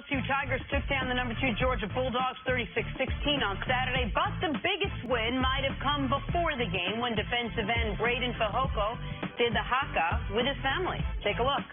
#2 Tigers took down the #2 Georgia Bulldogs 36-16 on Saturday, but the biggest win might have come before the game when defensive end Braden Fehoko did the haka with his family. Take a look.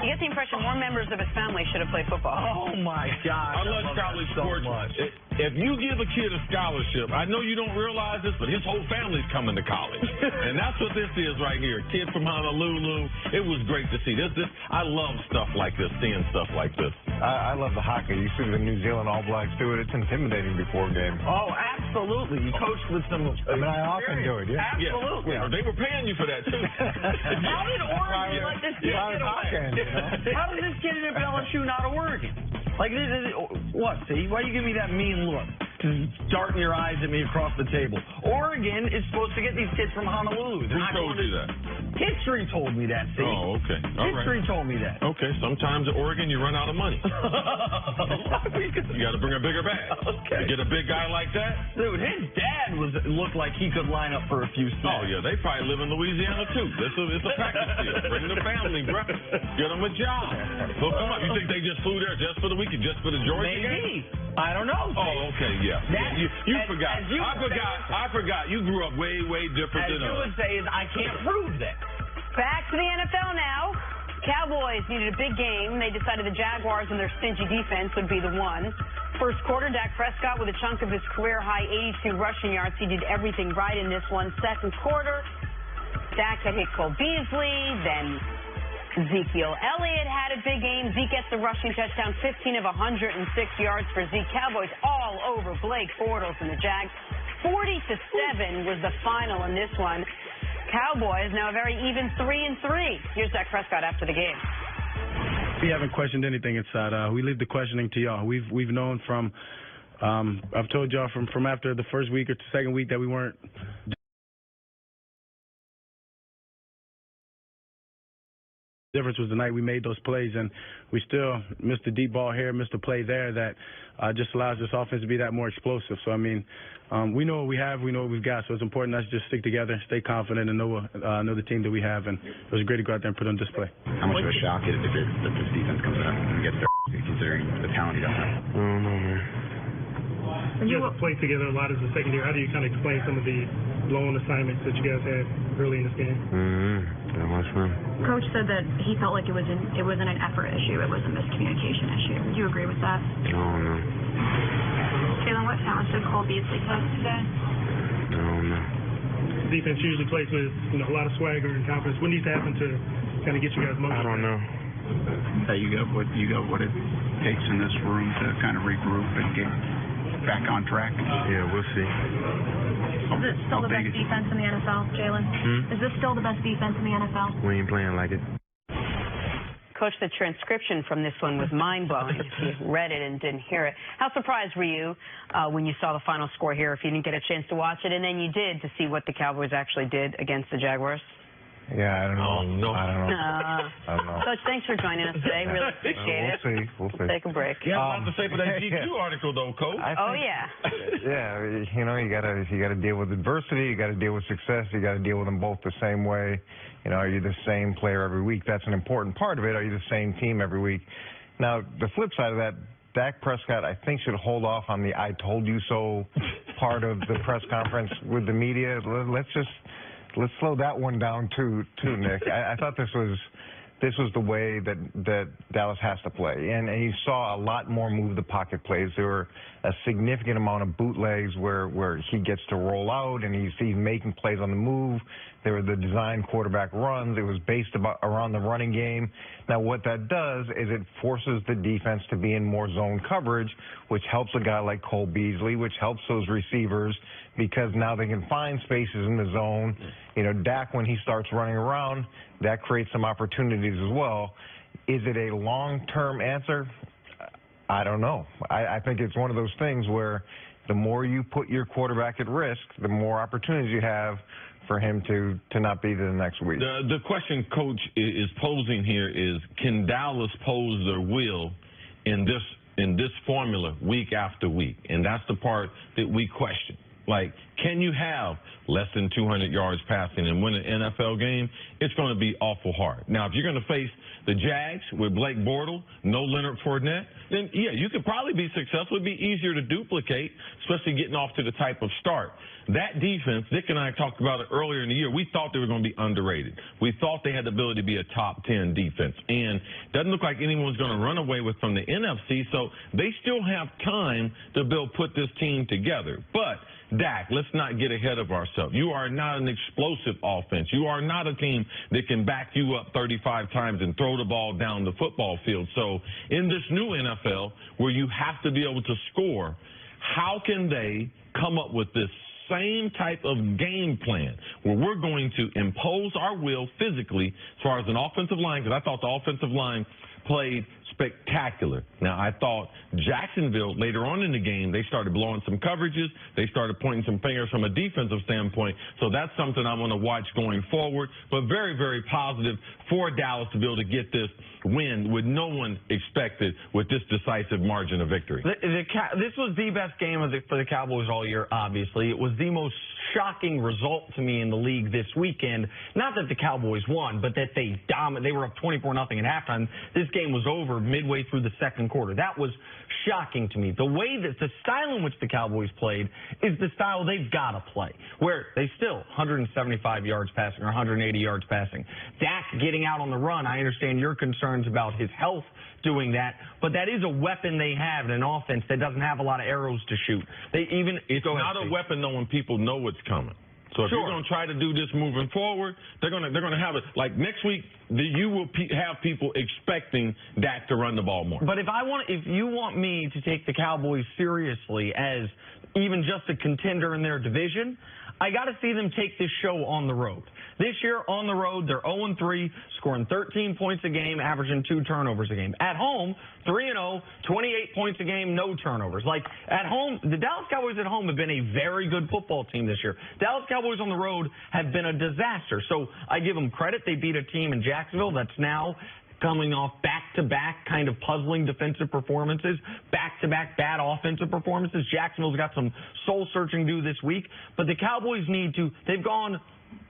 You get the impression more members of his family should have played football. Oh, my gosh. I love college sports so much. If you give a kid a scholarship, I know you don't realize this, but his whole family's coming to college. And that's what this is right here. Kid from Honolulu. It was great to see. I love stuff like this, seeing stuff like this. I love the hockey. You see the New Zealand All Blacks do it. It's intimidating before a game. Oh, absolutely. You coached with some I often do it, yeah. Absolutely. Yeah. They were paying you for that, too. How did Oregon let this kid get away? How does this kid end up LSU, not Oregon? Like, what, see? Why you give me that mean look? Darting your eyes at me across the table. Oregon is supposed to get these kids from Honolulu. Who told you that? History told me that, see? Oh, okay. All History right. told me that. Okay, sometimes at Oregon you run out of money. You got to bring a bigger bag. Okay. You get a big guy like that? Dude, his dad looked like he could line up for a few snaps. Oh, yeah, they probably live in Louisiana, too. It's a practice deal. Bring the family, bro. Get them a job. So come on, you think they just flew there just for the weekend, just for the Georgia game? Maybe. I don't know. Oh, okay, yeah. You forgot. I forgot. You grew up way, way different than us. As you would say, is I can't prove that. Back to the NFL now. Cowboys needed a big game. They decided the Jaguars and their stingy defense would be the one. First quarter, Dak Prescott with a chunk of his career-high 82 rushing yards. He did everything right in this one. Second quarter, Dak had hit Cole Beasley. Then Ezekiel Elliott had a big game. Zeke gets the rushing touchdown, 15 of 106 yards for Zeke. Cowboys all over Blake Bortles and the Jags. 40-7 was the final in this one. Cowboys now a very even 3-3. Here's Dak Prescott after the game. We haven't questioned anything inside. We leave the questioning to y'all. We've known from I've told y'all from after the first week or the second week that we weren't. The difference was the night we made those plays, and we still missed a deep ball here, missed a play there that just allows this offense to be that more explosive. So, I mean, we know what we have, we know what we've got, so it's important us to just stick together, stay confident, and know the team that we have, and it was great to go out there and put on display. How much of a shock is it if this defense comes out and gets their considering the talent you don't have? I don't know, man. You guys have played together a lot as a second year. How do you kind of explain some of the blown assignments that you guys had early in this game? That much fun. Coach said that he felt like it wasn't an effort issue, it was a miscommunication issue. Do you agree with that? No. Jalen, what challenge did Cole Beasley pose today? No. Defense usually plays with a lot of swagger and confidence. What needs to happen to kind of get you guys motivated? I don't know. You got what it takes in this room to kind of regroup and get back on track. Yeah, we'll see. Is this still the best defense in the NFL, Jalen? Is this still the best defense in the NFL? We ain't playing like it. Coach, the transcription from this one was mind-blowing if you read it and didn't hear it. How surprised were you when you saw the final score here, if you didn't get a chance to watch it, and then you did to see what the Cowboys actually did against the Jaguars? Yeah, I don't know. Oh, no. I don't know. I don't know. Coach, thanks for joining us today. Really appreciate it. We'll see. Take a break. Yeah, a lot to say for that GQ article, though, Coach. Yeah. Yeah, you gotta deal with adversity, you gotta deal with success, you gotta deal with them both the same way. Are you the same player every week? That's an important part of it. Are you the same team every week? Now, the flip side of that, Dak Prescott, I think, should hold off on the "I told you so" part of the press conference with the media. Let's slow that one down too, Nick. I thought this was the way that Dallas has to play, and you saw a lot more move the pocket plays. There were a significant amount of bootlegs where he gets to roll out and he's making plays on the move. There were the design quarterback runs. It was based around the running game. Now, what that does is it forces the defense to be in more zone coverage, which helps a guy like Cole Beasley, which helps those receivers because now they can find spaces in the zone. You know, Dak, when he starts running around, that creates some opportunities as well. Is it a long-term answer? I don't know. I think it's one of those things where the more you put your quarterback at risk, the more opportunities you have for him to not be there the next week. The question Coach is posing here is, can Dallas pose their will in this formula week after week? And that's the part that we question. Like, can you have less than 200 yards passing and win an NFL game? It's going to be awful hard. Now, if you're going to face the Jags with Blake Bortles, no Leonard Fournette, then, yeah, you could probably be successful. It'd be easier to duplicate, especially getting off to the type of start. That defense, Dick and I talked about it earlier in the year, we thought they were going to be underrated. We thought they had the ability to be a top 10 defense. And it doesn't look like anyone's going to run away with from the NFC, so they still have time to put this team together. But Dak, let's not get ahead of ourselves. You are not an explosive offense. You are not a team that can back you up 35 times and throw the ball down the football field. So in this new NFL, where you have to be able to score, how can they come up with this same type of game plan where we're going to impose our will physically as far as an offensive line, because I thought the offensive line played spectacular. Now, I thought Jacksonville, later on in the game, they started blowing some coverages. They started pointing some fingers from a defensive standpoint. So that's something I want to watch going forward. But very, very positive for Dallas to be able to get this win with no one expected with this decisive margin of victory. This was the best game for the Cowboys all year, obviously. It was the most shocking result to me in the league this weekend. Not that the Cowboys won, but that they were up 24-0 at halftime. This game was over midway through the second quarter. That was shocking to me. The way that the style in which the Cowboys played is the style they've got to play, where they still 175 yards passing or 180 yards passing. Dak getting out on the run, I understand your concerns about his health doing that, but that is a weapon they have in an offense that doesn't have a lot of arrows to shoot. It's not a weapon though when people know it's coming. So if you're going to try to do this moving forward, they're going to have it. Like next week, you will have people expecting Dak to run the ball more. But if you want me to take the Cowboys seriously as even just a contender in their division, I got to see them take this show on the road. This year, on the road, they're 0-3, scoring 13 points a game, averaging 2 turnovers a game. At home, 3-0, 28 points a game, no turnovers. Like, at home, the Dallas Cowboys at home have been a very good football team this year. Dallas Cowboys on the road have been a disaster. So I give them credit. They beat a team in Jacksonville that's now coming off back-to-back kind of puzzling defensive performances, back-to-back bad offensive performances. Jacksonville's got some soul-searching to do this week. But the Cowboys they've gone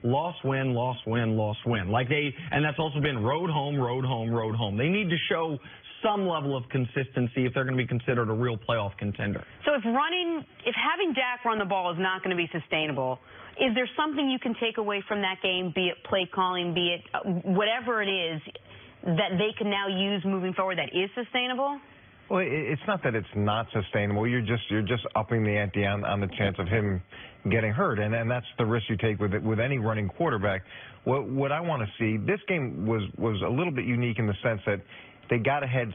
loss, win, loss, win, loss, win. And that's also been road, home, road, home, road, home. They need to show some level of consistency if they're going to be considered a real playoff contender. So if having Dak run the ball is not going to be sustainable, is there something you can take away from that game, be it play calling, be it whatever it is, that they can now use moving forward that is sustainable? Well, it's not that it's not sustainable. You're just upping the ante on the chance of him getting hurt, and that's the risk you take with any running quarterback. What I want to see, this game was a little bit unique in the sense that they got ahead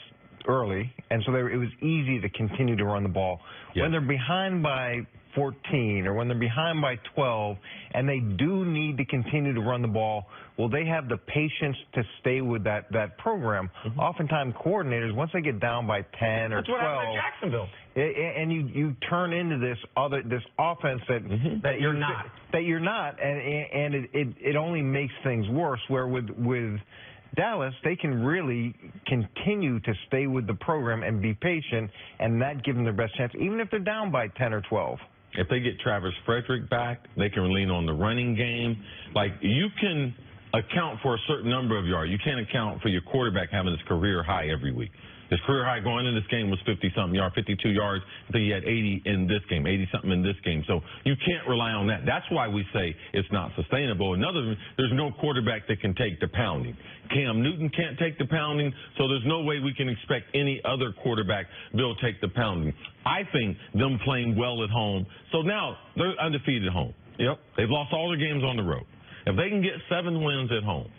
early, and so it was easy to continue to run the ball. Yes. When they're behind by 14 or when they're behind by 12 and they do need to continue to run the ball, will they have the patience to stay with that program? Mm-hmm. Oftentimes coordinators, once they get down by 10 or 12, that's what happened at Jacksonville. And you turn into this offense that you're not, and it only makes things worse. Where with Dallas, they can really continue to stay with the program and be patient, and that gives them their best chance, even if they're down by 10 or 12. If they get Travis Frederick back, they can lean on the running game. Like, you can account for a certain number of yards. You can't account for your quarterback having his career high every week. His career high going into this game was 50-something yards, 52 yards. I think he had 80 in this game, 80-something in this game. So you can't rely on that. That's why we say it's not sustainable. There's no quarterback that can take the pounding. Cam Newton can't take the pounding, so there's no way we can expect any other quarterback will take the pounding. I think them playing well at home. So now they're undefeated at home. Yep. They've lost all their games on the road. If they can get 7 wins at home,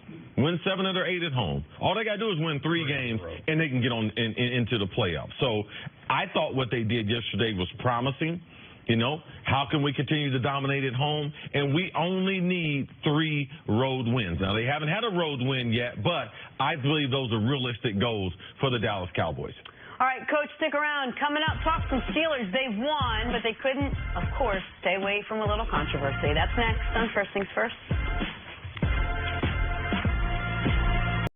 win 7 of their 8 at home. All they got to do is win 3 games, and they can get on into the playoffs. So I thought what they did yesterday was promising. You know, how can we continue to dominate at home? And we only need 3 road wins. Now, they haven't had a road win yet, but I believe those are realistic goals for the Dallas Cowboys. All right, Coach, stick around. Coming up, talk some Steelers. They've won, but they couldn't, of course, stay away from a little controversy. That's next on First Things First.